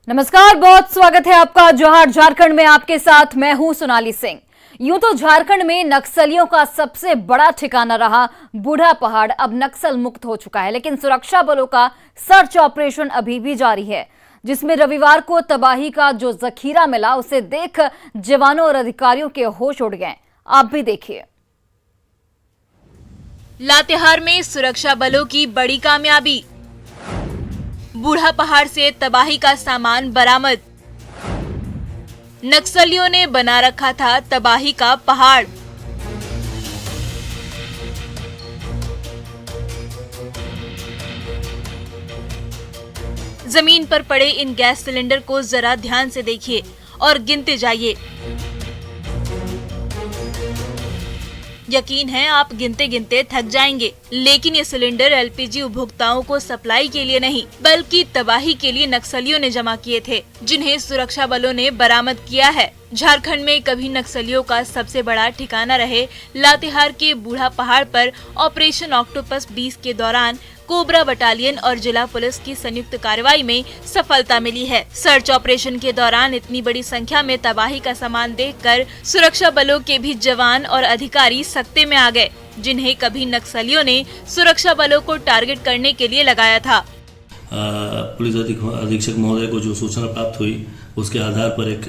नमस्कार, बहुत स्वागत है आपका जोहार झारखंड में। आपके साथ मैं हूं सोनाली सिंह। यूं तो झारखंड में नक्सलियों का सबसे बड़ा ठिकाना रहा बूढ़ा पहाड़ अब नक्सल मुक्त हो चुका है, लेकिन सुरक्षा बलों का सर्च ऑपरेशन अभी भी जारी है, जिसमें रविवार को तबाही का जो जखीरा मिला उसे देख जवानों और अधिकारियों के होश उड़ गए। आप भी देखिए। लातेहार में सुरक्षा बलों की बड़ी कामयाबी, बूढ़ा पहाड़ से तबाही का सामान बरामद। नक्सलियों ने बना रखा था तबाही का पहाड़। जमीन पर पड़े इन गैस सिलेंडर को जरा ध्यान से देखिए और गिनते जाइए। यकीन है आप गिनते गिनते थक जाएंगे, लेकिन ये सिलेंडर एलपीजी उपभोक्ताओं को सप्लाई के लिए नहीं बल्कि तबाही के लिए नक्सलियों ने जमा किए थे, जिन्हें सुरक्षा बलों ने बरामद किया है। झारखंड में कभी नक्सलियों का सबसे बड़ा ठिकाना रहे लातेहार के बूढ़ा पहाड़ पर ऑपरेशन ऑक्टोपस 20 के दौरान कोबरा बटालियन और जिला पुलिस की संयुक्त कार्रवाई में सफलता मिली है। सर्च ऑपरेशन के दौरान इतनी बड़ी संख्या में तबाही का सामान देखकर सुरक्षा बलों के भी जवान और अधिकारी सख्ते में आ गए, जिन्हें कभी नक्सलियों ने सुरक्षा बलों को टारगेट करने के लिए लगाया था। पुलिस अधीक्षक महोदय को जो सूचना प्राप्त हुई उसके आधार पर एक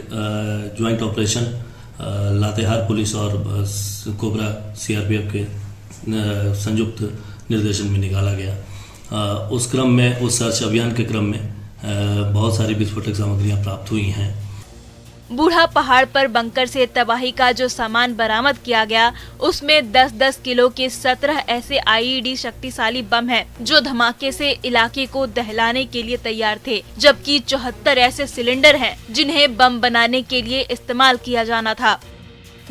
ज्वाइंट ऑपरेशन लातेहार पुलिस और कोबरा सीआरपीएफ के संयुक्त निर्देशन में निकाला गया। उस क्रम में उस सर्च अभियान के क्रम में बहुत सारी विस्फोटक सामग्रियां प्राप्त हुई हैं। बूढ़ा पहाड़ पर बंकर से तबाही का जो सामान बरामद किया गया उसमें 10-10 किलो के 17 ऐसे आईईडी शक्तिशाली बम हैं, जो धमाके से इलाके को दहलाने के लिए तैयार थे, जबकि 74 ऐसे सिलेंडर हैं जिन्हें बम बनाने के लिए इस्तेमाल किया जाना था,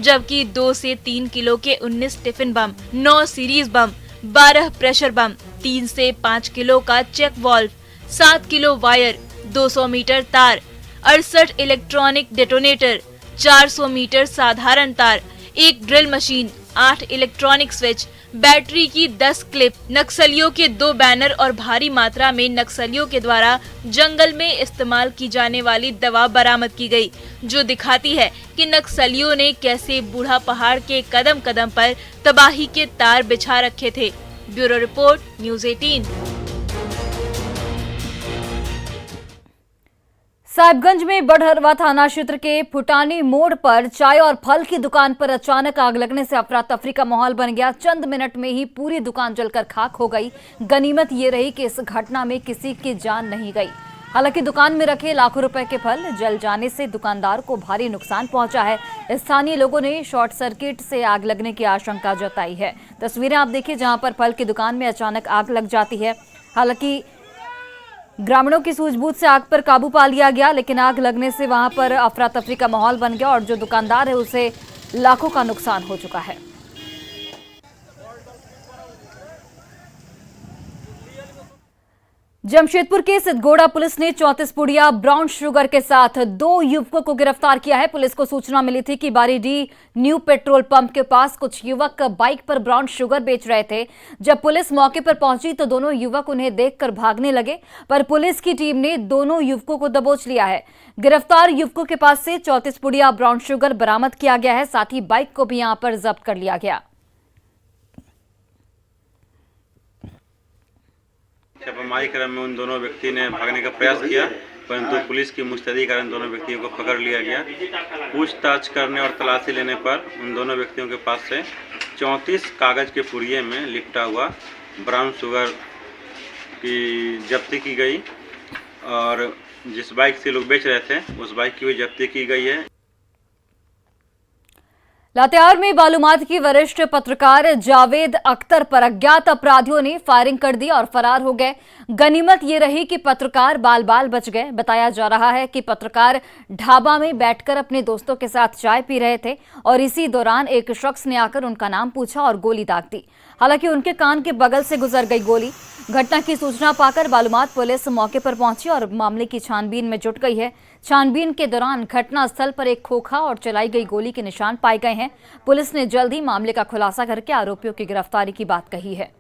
जबकि 2 से 3 किलो के 19 tiffin bomb, 9 series bomb, 12 pressure bomb, 3 से 5 किलो का check valve, 7 kilo wire, 200 metre तार, 68 इलेक्ट्रॉनिक डेटोनेटर, 400 मीटर साधारण तार, एक drill machine, 8 electronic switch, battery की 10 क्लिप, नक्सलियों के 2 बैनर और भारी मात्रा में नक्सलियों के द्वारा जंगल में इस्तेमाल की जाने वाली दवा बरामद की गई, जो दिखाती है कि नक्सलियों ने कैसे बूढ़ा पहाड़ के कदम कदम पर तबाही के तार बिछा रखे थे। Bureau report, news 18। साहिबगंज में बड़हरवा थाना क्षेत्र के फुटानी मोड़ पर चाय और फल की दुकान पर अचानक आग लगने से अफरा तफरी का माहौल बन गया। चंद मिनट में ही पूरी दुकान जलकर खाक हो गई। गनीमत ये रही कि इस घटना में किसी की जान नहीं गई। हालांकि दुकान में रखे लाखों रुपए के फल जल जाने से दुकानदार को भारी नुकसान पहुंचा है। स्थानीय लोगों ने शॉर्ट सर्किट से आग लगने की आशंका जताई है। तस्वीरें आप देखिए, जहां पर फल की दुकान में अचानक आग लग जाती है। हालांकि ग्रामीणों की सूझबूझ से आग पर काबू पा लिया गया, लेकिन आग लगने से वहां पर अफरा तफरी का माहौल बन गया और जो दुकानदार है उसे लाखों का नुकसान हो चुका है। जमशेदपुर के सिद्धगोड़ा पुलिस ने 34 पुड़िया ब्राउन शुगर के साथ 2 युवकों को गिरफ्तार किया है। पुलिस को सूचना मिली थी कि बारीडीह न्यू पेट्रोल पंप के पास कुछ युवक बाइक पर ब्राउन शुगर बेच रहे थे। जब पुलिस मौके पर पहुंची तो दोनों युवक उन्हें देखकर भागने लगे, पर पुलिस की टीम ने दोनों युवकों को दबोच लिया है। गिरफ्तार युवकों के पास से 34 पुड़िया ब्राउन शुगर बरामद किया गया है। साथ ही बाइक को भी यहां पर जब्त कर लिया गया। छापामारी क्रम में उन दोनों व्यक्ति ने भागने का प्रयास किया, परंतु पुलिस की मुस्तैदी के कारण दोनों व्यक्तियों को पकड़ लिया गया। पूछताछ करने और तलाशी लेने पर उन दोनों व्यक्तियों के पास से 34 कागज के पुड़िये में लिपटा हुआ ब्राउन शुगर की जब्ती की गई और जिस बाइक से लोग बेच रहे थे उस बाइक की भी जब्ती की गई है। लातेहार में मालूमात की वरिष्ठ पत्रकार जावेद अख्तर पर अज्ञात अपराधियों ने फायरिंग कर दी और फरार हो गए। गनीमत ये रही कि पत्रकार बाल बाल बच गए। बताया जा रहा है कि पत्रकार ढाबा में बैठकर अपने दोस्तों के साथ चाय पी रहे थे और इसी दौरान एक शख्स ने आकर उनका नाम पूछा और गोली दाग दी। हालांकि उनके कान के बगल से गुजर गई गोली। घटना की सूचना पाकर मालूमात पुलिस मौके पर पहुंची और मामले की छानबीन में जुट गई है। छानबीन के दौरान घटनास्थल पर एक खोखा और चलाई गई गोली के निशान पाए गए हैं। पुलिस ने जल्द ही मामले का खुलासा करके आरोपियों की गिरफ्तारी की बात कही है।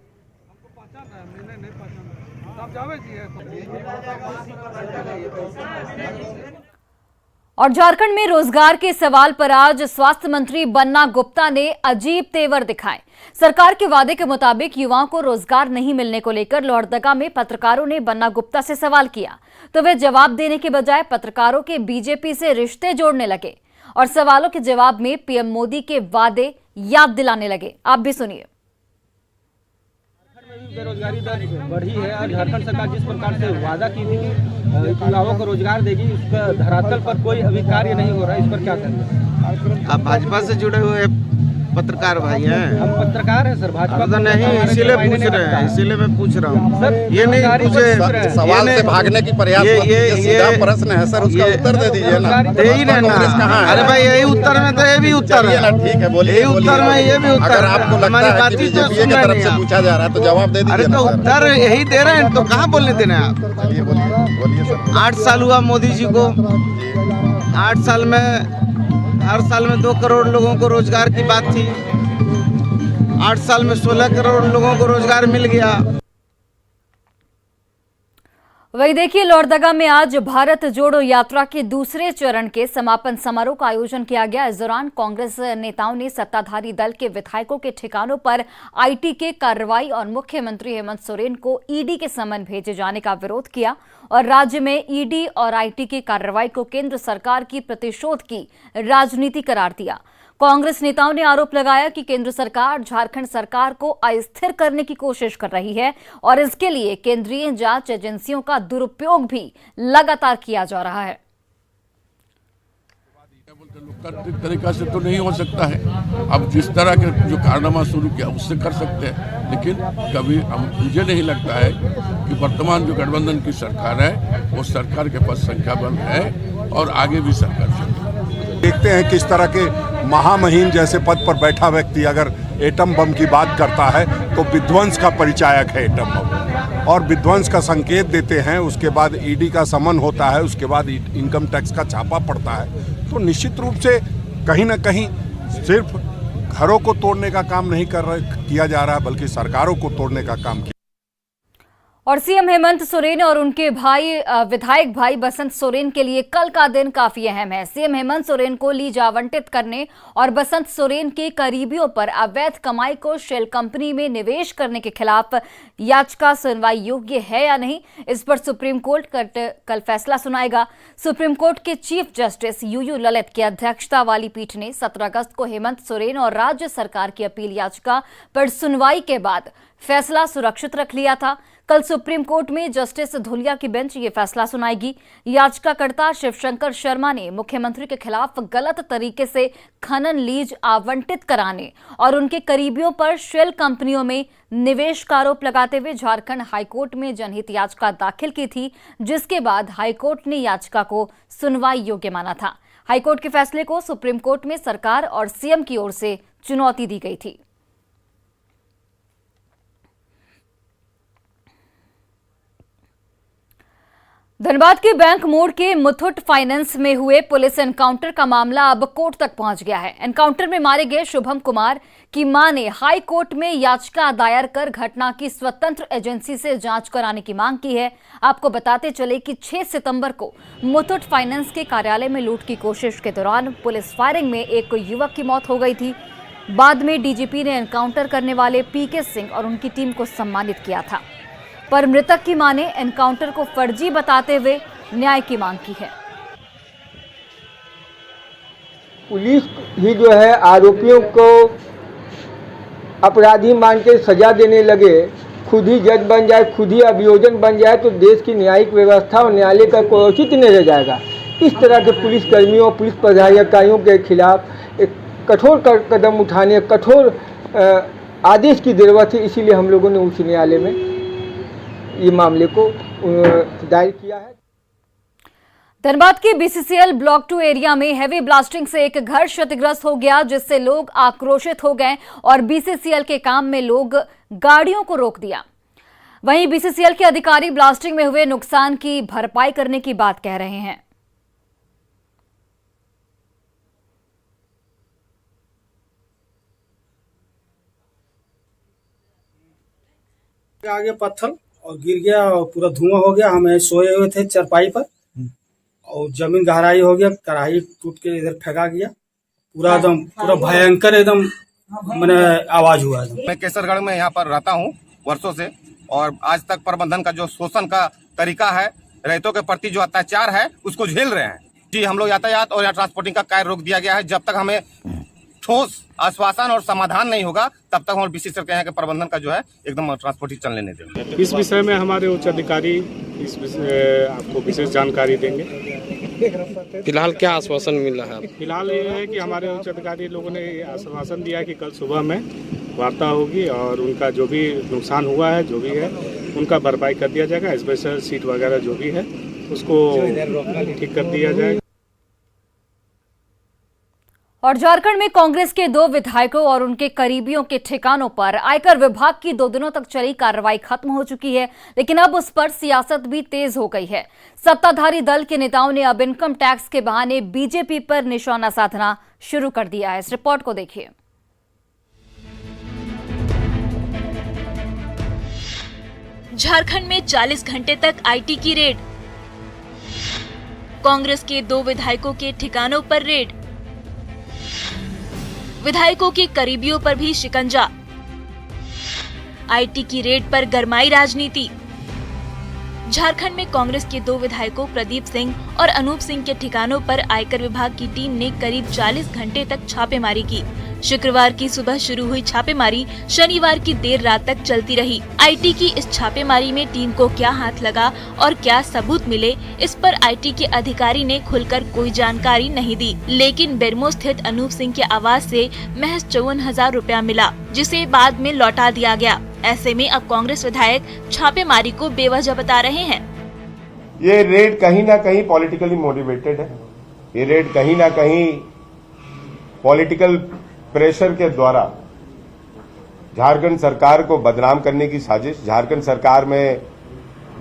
और झारखंड में रोजगार के सवाल पर आज स्वास्थ्य मंत्री बन्ना गुप्ता ने अजीब तेवर दिखाए। सरकार के वादे के मुताबिक युवाओं को रोजगार नहीं मिलने को लेकर लोहरदगा में पत्रकारों ने बन्ना गुप्ता से सवाल किया तो वे जवाब देने के बजाय पत्रकारों के बीजेपी से रिश्ते जोड़ने लगे और सवालों के जवाब में पीएम मोदी के वादे याद दिलाने लगे। आप भी सुनिए। बेरोजगारी दर बढ़ी है और झारखंड सरकार जिस प्रकार से वादा की थी कि युवाओं को रोजगार देगी, उसका धरातल पर कोई अभी कार्य नहीं हो रहा है। इस पर क्या करें? आप भाजपा से जुड़े हुए पत्रकार भाई हैं? हम पत्रकार हैं सर, भाजपा तो नहीं, इसीलिए पूछ रहे हैं, इसीलिए मैं पूछ रहा हूँ सर। ये नहीं पूछे, सवाल से भागने की प्रयास, ये सीधा प्रश्न है सर, उसका उत्तर दे दीजिए ना। दे ही रहना। अरे भाई यही उत्तर में तो ये भी उत्तर है ना। ठीक है, बोलिए। उत्तर में ये भी उत्तर। अगर आपको लगता है कि बीजेपी की तरफ से पूछा जा रहा है तो जवाब दे दीजिए। अरे तो उत्तर यही दे रहे हैं, तो कहाँ बोलने देना है आप? चलिए बोलिए सर। 8 साल हुआ मोदी जी को, 8 साल में हर साल में 2 करोड़ लोगों को रोजगार की बात थी। 8 साल में 16 करोड़ लोगों को रोजगार मिल गया। वही देखिए, लोहरदगा में आज भारत जोड़ो यात्रा के दूसरे चरण के समापन समारोह का आयोजन किया गया। इस दौरान कांग्रेस नेताओं ने सत्ताधारी दल के विधायकों के ठिकानों पर आईटी के कार्रवाई और मुख्यमंत्री हेमंत सोरेन को ईडी के समन भेजे जाने का विरोध किया और राज्य में ईडी और आईटी की कार्रवाई को केंद्र सरकार की प्रतिशोध की राजनीति करार दिया। कांग्रेस नेताओं ने आरोप लगाया कि केंद्र सरकार झारखंड सरकार को अस्थिर करने की कोशिश कर रही है और इसके लिए केंद्रीय जांच एजेंसियों का दुरुपयोग भी लगातार किया जा रहा है। लोकतांत्रिक तरीका से तो नहीं हो सकता है। अब जिस तरह के जो कारनामा शुरू किया उससे कर सकते हैं, लेकिन कभी मुझे नहीं लगता है कि वर्तमान जो गठबंधन की सरकार है वो सरकार के पास संख्या बल है और आगे भी सरकार चलेगी। देखते हैं किस तरह के महामहिम जैसे पद पर बैठा व्यक्ति अगर एटम बम की बात करता है तो विध्वंस का परिचायक है एटम बम, और विध्वंस का संकेत देते हैं। उसके बाद ईडी का समन होता है, उसके बाद इनकम टैक्स का छापा पड़ता है। तो निश्चित रूप से कहीं ना कहीं सिर्फ घरों को तोड़ने का काम नहीं किया जा रहा, बल्कि सरकारों को तोड़ने का काम किया। और सीएम हेमंत सोरेन और उनके भाई विधायक भाई बसंत सोरेन के लिए कल का दिन काफी अहम है। सीएम हेमंत सोरेन को लीज आवंटित करने और बसंत सोरेन के करीबियों पर अवैध कमाई को शेल कंपनी में निवेश करने के खिलाफ याचिका सुनवाई योग्य है या नहीं, इस पर सुप्रीम कोर्ट कल फैसला सुनाएगा। सुप्रीम कोर्ट के चीफ जस्टिस यूयू ललित की अध्यक्षता वाली पीठ ने 17 अगस्त को हेमंत सोरेन और राज्य सरकार की अपील याचिका पर सुनवाई के बाद फैसला सुरक्षित रख लिया था। कल सुप्रीम कोर्ट में जस्टिस धुलिया की बेंच ये फैसला सुनाएगी। याचिकाकर्ता शिवशंकर शर्मा ने मुख्यमंत्री के खिलाफ गलत तरीके से खनन लीज आवंटित कराने और उनके करीबियों पर शेल कंपनियों में निवेश का आरोप लगाते हुए झारखंड हाईकोर्ट में जनहित याचिका दाखिल की थी, जिसके बाद हाईकोर्ट ने याचिका को सुनवाई योग्य माना था। हाईकोर्ट के फैसले को सुप्रीम कोर्ट में सरकार और सीएम की ओर से चुनौती दी गई थी। धनबाद के बैंक मोड़ के मुथूट फाइनेंस में हुए पुलिस एनकाउंटर का मामला अब कोर्ट तक पहुंच गया है। एनकाउंटर में मारे गए शुभम कुमार की मां ने हाई कोर्ट में याचिका दायर कर घटना की स्वतंत्र एजेंसी से जांच कराने की मांग की है। आपको बताते चले कि 6 सितंबर को मुथूट फाइनेंस के कार्यालय में लूट की कोशिश के दौरान पुलिस फायरिंग में एक युवक की मौत हो गई थी। बाद में डीजीपी ने एनकाउंटर करने वाले पीके सिंह और उनकी टीम को सम्मानित किया था, पर मृतक की मां ने एनकाउंटर को फर्जी बताते हुए न्याय की मांग की है। पुलिस ही जो है आरोपियों को अपराधी मान के सजा देने लगे, खुद ही जज बन जाए, खुद ही अभियोजन बन जाए, तो देश की न्यायिक व्यवस्था और न्यायालय का कोई औचित्य नहीं रह जाएगा। इस तरह के पुलिस कर्मियों, पुलिस पदाधिकारियों के खिलाफ एक कठोर कदम उठाने, कठोर आदेश की जरूरत है। इसीलिए हम लोगों ने उच्च न्यायालय में ये मामले को दायर किया है। धनबाद के बीसीसीएल ब्लॉक 2 एरिया में हैवी ब्लास्टिंग से एक घर क्षतिग्रस्त हो गया, जिससे लोग आक्रोशित हो गए और बीसीसीएल के काम में लोग गाड़ियों को रोक दिया। वहीं बीसीसीएल के अधिकारी ब्लास्टिंग में हुए नुकसान की भरपाई करने की बात कह रहे हैं। आगे पत्थर और गिर गया और पूरा धुआं हो गया। हम सोए हुए थे चारपाई पर और जमीन गहराई हो गया, कढ़ाई टूट के इधर फेंका गया। पूरा एकदम पूरा भयंकर एकदम मैंने आवाज हुआ। मैं केसरगढ़ में यहाँ पर रहता हूँ वर्षों से, और आज तक प्रबंधन का जो शोषण का तरीका है, रैयतों के प्रति जो अत्याचार है, उसको झेल रहे हैं जी। हम लोग यातायात और यहाँ ट्रांसपोर्टिंग का कार्य रोक दिया गया है। जब तक हमें ठोस आश्वासन और समाधान नहीं होगा, तब तक हम विशेष करके यहाँ के प्रबंधन का जो है एकदम ट्रांसपोर्टिंग चलने नहीं देंगे। इस विषय में हमारे उच्च अधिकारी इस विषय आपको विशेष जानकारी देंगे। फिलहाल क्या आश्वासन मिल रहा है? फिलहाल ये है कि हमारे उच्च अधिकारी लोगों ने आश्वासन दिया है कि कल सुबह में वार्ता होगी और उनका जो भी नुकसान हुआ है, जो भी है, उनका भरपाई कर दिया जाएगा। स्पेशल सीट वगैरह जो भी है उसको ठीक कर दिया जाएगा। और झारखंड में कांग्रेस के 2 विधायकों और उनके करीबियों के ठिकानों पर आयकर विभाग की 2 दिनों तक चली कार्रवाई खत्म हो चुकी है, लेकिन अब उस पर सियासत भी तेज हो गई है। सत्ताधारी दल के नेताओं ने अब इनकम टैक्स के बहाने बीजेपी पर निशाना साधना शुरू कर दिया है। इस रिपोर्ट को देखिए। झारखंड में 40 घंटे तक आईटी की रेड, कांग्रेस के 2 विधायकों के ठिकानों पर रेड, विधायकों के करीबियों पर भी शिकंजा, आईटी की रेड पर गरमाई राजनीति। झारखंड में कांग्रेस के 2 विधायकों प्रदीप सिंह और अनूप सिंह के ठिकानों पर आयकर विभाग की टीम ने करीब 40 घंटे तक छापेमारी की। शुक्रवार की सुबह शुरू हुई छापेमारी शनिवार की देर रात तक चलती रही। आईटी की इस छापेमारी में टीम को क्या हाथ लगा और क्या सबूत मिले, इस पर आईटी के अधिकारी ने खुलकर कोई जानकारी नहीं दी। लेकिन बेरमो स्थित अनूप सिंह के आवास से महज 54,000 रुपया मिला, जिसे बाद में लौटा दिया गया। ऐसे में अब कांग्रेस विधायक छापेमारी को बेवजह बता रहे हैं। ये रेड कहीं ना कहीं पॉलिटिकली मोटिवेटेड है। ये रेड कहीं ना कहीं पॉलिटिकल प्रेशर के द्वारा झारखंड सरकार को बदनाम करने की साजिश, झारखंड सरकार में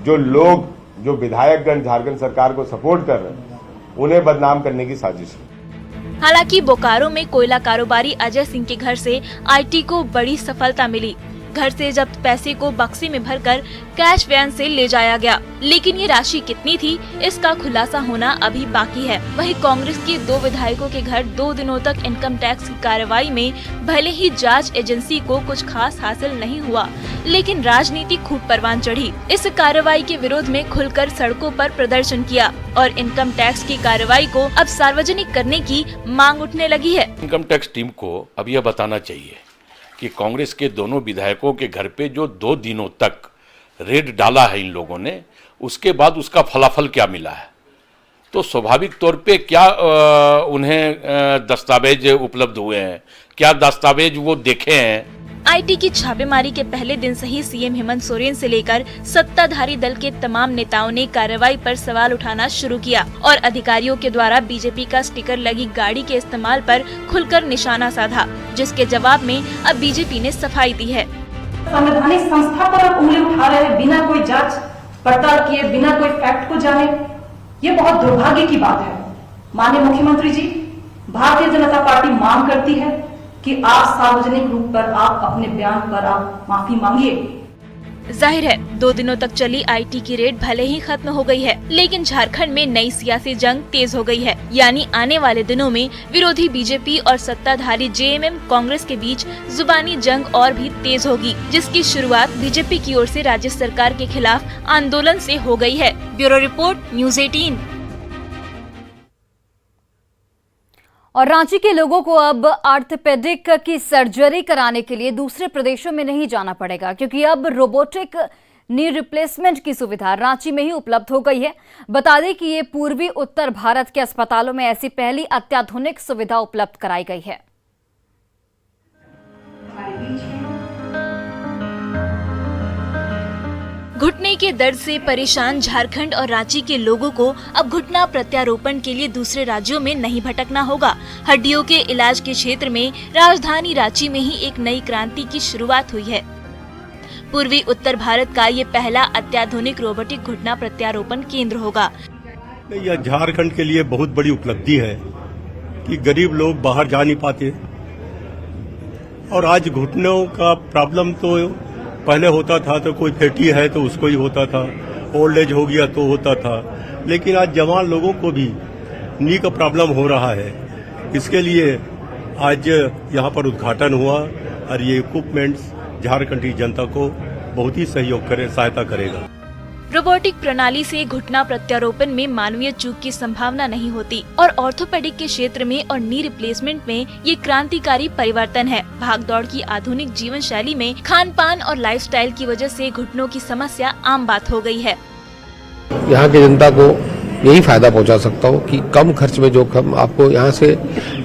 जो लोग, जो विधायकगण झारखंड सरकार को सपोर्ट कर रहे हैं, उन्हें बदनाम करने की साजिश है। हालांकि बोकारो में कोयला कारोबारी अजय सिंह के घर से आईटी को बड़ी सफलता मिली। घर से जब्त पैसे को बक्से में भरकर कैश वैन से ले जाया गया, लेकिन ये राशि कितनी थी, इसका खुलासा होना अभी बाकी है। वहीं कांग्रेस के 2 विधायकों के घर 2 दिनों तक इनकम टैक्स की कार्रवाई में भले ही जांच एजेंसी को कुछ खास हासिल नहीं हुआ, लेकिन राजनीति खूब परवान चढ़ी। इस कार्रवाई के विरोध में खुलकर सड़कों पर प्रदर्शन किया और इनकम टैक्स की कार्रवाई को अब सार्वजनिक करने की मांग उठने लगी है। इनकम टैक्स टीम को अब यह बताना चाहिए कि कांग्रेस के दोनों विधायकों के घर पे जो 2 दिनों तक रेड डाला है इन लोगों ने, उसके बाद उसका फलाफल क्या मिला है। तो स्वाभाविक तौर पे क्या उन्हें दस्तावेज उपलब्ध हुए हैं, क्या दस्तावेज वो देखे हैं। आईटी की छापेमारी के पहले दिन से ही सीएम हेमंत सोरेन से लेकर सत्ताधारी दल के तमाम नेताओं ने कार्रवाई पर सवाल उठाना शुरू किया और अधिकारियों के द्वारा बीजेपी का स्टिकर लगी गाड़ी के इस्तेमाल पर खुलकर निशाना साधा, जिसके जवाब में अब बीजेपी ने सफाई दी है। संवैधानिक संस्था पर आप उंगली उठा रहे हैं बिना कोई जांच पड़ताल किए, बिना कोई फैक्ट को जाने। ये बहुत दुर्भाग्य की बात है। माननीय मुख्यमंत्री जी, भारतीय जनता पार्टी मांग करती है कि आप सार्वजनिक रूप पर आप अपने बयान पर आप माफी मांगिए। जाहिर है 2 दिनों तक चली आईटी की रेड भले ही खत्म हो गई है, लेकिन झारखंड में नई सियासी जंग तेज हो गई है। यानी आने वाले दिनों में विरोधी बीजेपी और सत्ताधारी जेएमएम कांग्रेस के बीच जुबानी जंग और भी तेज होगी, जिसकी शुरुआत बीजेपी की ओर से राज्य सरकार के खिलाफ आंदोलन से हो गई है। Bureau report, news 18। और रांची के लोगों को अब आर्थोपेडिक की सर्जरी कराने के लिए दूसरे प्रदेशों में नहीं जाना पड़ेगा, क्योंकि अब रोबोटिक नी रिप्लेसमेंट की सुविधा रांची में ही उपलब्ध हो गई है। बता दें कि ये पूर्वी उत्तर भारत के अस्पतालों में ऐसी पहली अत्याधुनिक सुविधा उपलब्ध कराई गई है। घुटने के दर्द से परेशान झारखंड और रांची के लोगों को अब घुटना प्रत्यारोपण के लिए दूसरे राज्यों में नहीं भटकना होगा। हड्डियों के इलाज के क्षेत्र में राजधानी रांची में ही एक नई क्रांति की शुरुआत हुई है। पूर्वी उत्तर भारत का ये पहला अत्याधुनिक रोबोटिक घुटना प्रत्यारोपण केंद्र होगा। यह झारखंड के लिए बहुत बड़ी उपलब्धि है कि गरीब लोग बाहर जा नहीं पाते और आज घुटनों का प्रॉब्लम तो पहले होता था तो कोई फैटी है तो उसको ही होता था, ओल्ड एज हो गया तो होता था, लेकिन आज जवान लोगों को भी नी का प्रॉब्लम हो रहा है। इसके लिए आज यहाँ पर उद्घाटन हुआ और ये इक्विपमेंट्स झारखंड की जनता को बहुत ही सहायता करेगा। रोबोटिक प्रणाली से घुटना प्रत्यारोपण में मानवीय चूक की संभावना नहीं होती और ऑर्थोपेडिक के क्षेत्र में और नी रिप्लेसमेंट में ये क्रांतिकारी परिवर्तन है। भागदौड़ की आधुनिक जीवन शैली में खान पान और लाइफस्टाइल की वजह से घुटनों की समस्या आम बात हो गई है। यहाँ की जनता को यही फायदा पहुंचा सकता हूँ कि कम खर्च में जो आपको यहाँ से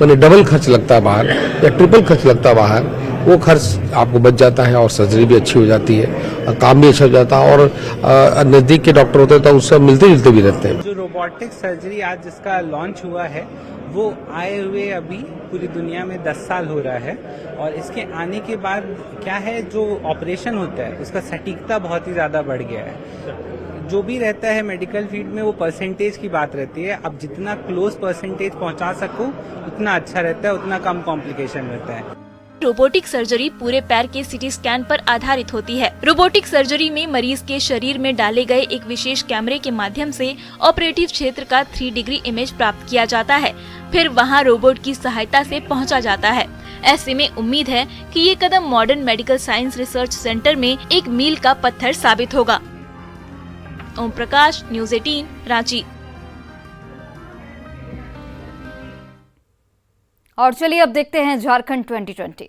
मैंने डबल खर्च लगता है बाहर या ट्रिपल खर्च लगता है बाहर, वो खर्च आपको बच जाता है और सर्जरी भी अच्छी हो जाती है और काम भी अच्छा हो जाता है और नज़दीक के डॉक्टर होते हैं तो उससे मिलते जुलते भी रहते हैं। जो रोबोटिक सर्जरी आज जिसका लॉन्च हुआ है वो आए हुए अभी पूरी दुनिया में 10 साल हो रहा है और इसके आने के बाद क्या है, जो ऑपरेशन होता है उसका सटीकता बहुत ही ज़्यादा बढ़ गया है। जो भी रहता है मेडिकल फील्ड में वो परसेंटेज की बात रहती है। अब जितना क्लोज परसेंटेज पहुंचा सको उतना अच्छा रहता है, उतना कम कॉम्प्लिकेशन रहता है। रोबोटिक सर्जरी पूरे पैर के सीटी स्कैन पर आधारित होती है। रोबोटिक सर्जरी में मरीज के शरीर में डाले गए एक विशेष कैमरे के माध्यम से ऑपरेटिव क्षेत्र का 3 डिग्री इमेज प्राप्त किया जाता है, फिर वहां रोबोट की सहायता से पहुंचा जाता है। ऐसे में उम्मीद है कि ये कदम modern medical science research centre में एक मील का पत्थर साबित होगा। ओम प्रकाश, न्यूज़ 18, रांची। और चलिए अब देखते हैं झारखंड 2020।